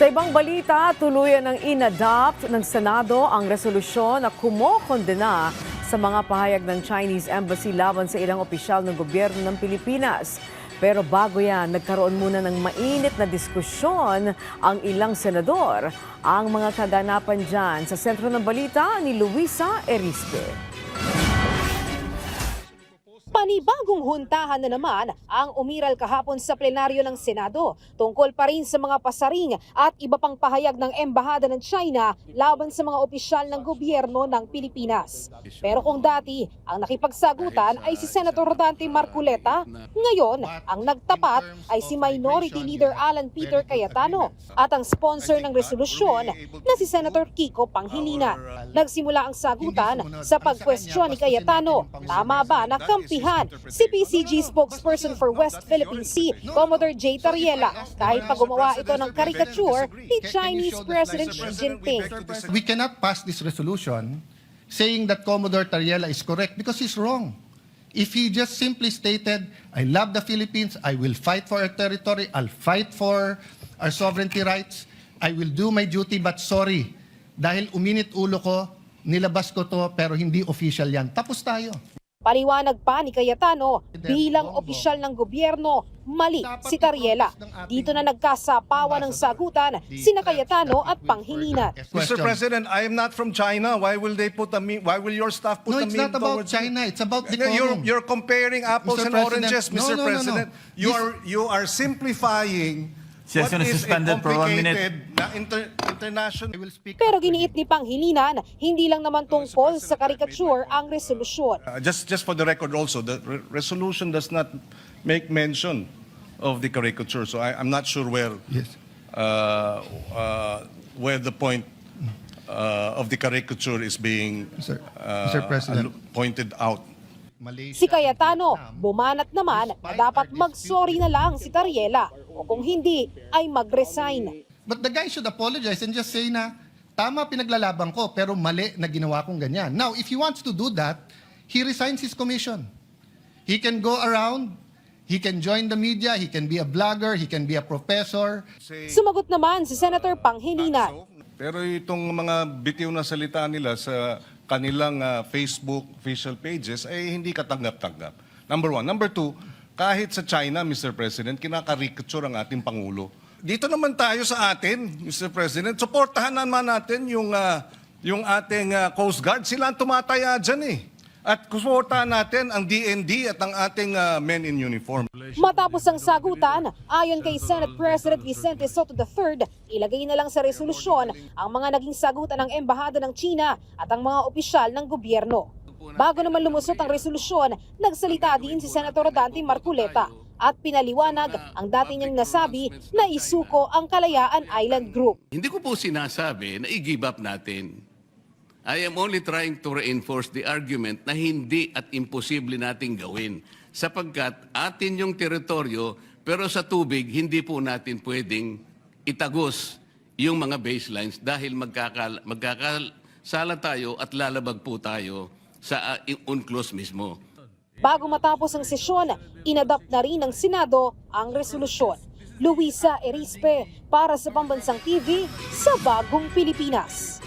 Sa ibang balita, tuluyan ng inadopt ng Senado ang resolusyon na kumokondena sa mga pahayag ng Chinese Embassy laban sa ilang opisyal ng gobyerno ng Pilipinas. Pero bago yan, nagkaroon muna ng mainit na diskusyon ang ilang senador. Ang mga kaganapan dyan sa sentro ng balita ni Luisa Erispe. Panibagong huntahan na naman ang umiral kahapon sa plenaryo ng Senado tungkol pa rin sa mga pasaring at iba pang pahayag ng Embahada ng China laban sa mga opisyal ng gobyerno ng Pilipinas. Pero kung dati ang nakipagsagutan ay si Senator Dante Marcoleta, ngayon ang nagtapat ay si Minority Leader Alan Peter Cayetano at ang sponsor ng resolusyon na si Senator Kiko Pangilinan. Nagsimula ang sagutan sa pagkwestiyon ni Cayetano, tama ba na kampihan si PCG spokesperson for West Philippine Sea, Commodore J. Tariela, kahit pa gumawa ito ng caricature ni Chinese President Xi Jinping. We cannot pass this resolution saying that Commodore Tariela is correct because he's wrong. If he just simply stated, I love the Philippines, I will fight for our territory, I'll fight for our sovereignty rights, I will do my duty, but sorry, dahil uminit ulo ko, nilabas ko to, pero hindi official yan. Tapos tayo. Paliwanag pa ni Cayetano, bilang opisyal ng gobyerno, mali si Tariela. Dito na nagkasapawan ng sagutan sina Cayetano at Pangilinan. Mr. President, I am not from China. Why will your staff put No, a it's meme not about towards China. It's about the You're comparing apples Mr. and President, oranges, no, Mr. no, no, no. President. You are simplifying Yes, what is a suspended for 1 minute. complicated na international. Pero giniit ni Pangilinan, hindi lang naman tungkol sa caricature ang resolusyon. Just for the record also, the resolution does not make mention of the caricature. So I'm not sure where Yes. where the point of the caricature is being Mr. President. pointed out. Si Cayetano, bumanat naman na dapat mag-sorry na lang si Tariela o kung hindi ay mag-resign. But the guy should apologize and just say na, tama pinaglalaban ko, pero mali na ginawa kong ganyan. Now, if he wants to do that, he resigns his commission. He can go around, he can join the media, he can be a blogger, he can be a professor. Sumagot naman si Senator Pangilinan. Pero itong mga bitiw na salita nila sa kanilang Facebook official pages ay hindi katanggap-tanggap. Number one. Number two, kahit sa China, Mr. President, kinakarikature ang ating Pangulo. Dito naman tayo sa atin, Mr. President, suportahan naman natin yung ating Coast Guard. Sila ang tumataya dyan eh. At suportahan natin ang DND at ang ating men in uniform. Matapos ang sagutan, ayon kay Senate President Vicente Soto III, ilagay na lang sa resolusyon ang mga naging sagutan ng Embahada ng China at ang mga opisyal ng gobyerno. Bago naman lumusot ang resolusyon, nagsalita din si Senator Dante Marcoleta at pinaliwanag ang dati niyang nasabi na isuko ang Kalayaan Island Group. Hindi ko po sinasabi na i-give up natin. I am only trying to reinforce the argument na hindi at imposible nating gawin sapagkat atin yung teritoryo pero sa tubig hindi po natin pwedeng itagos yung mga baselines dahil magkakasala tayo at lalabag po tayo sa UNCLOS mismo. Bago matapos ang sesyon, inadopt na rin ng Senado ang resolusyon. Luisa Erispe para sa Pambansang TV sa Bagong Pilipinas.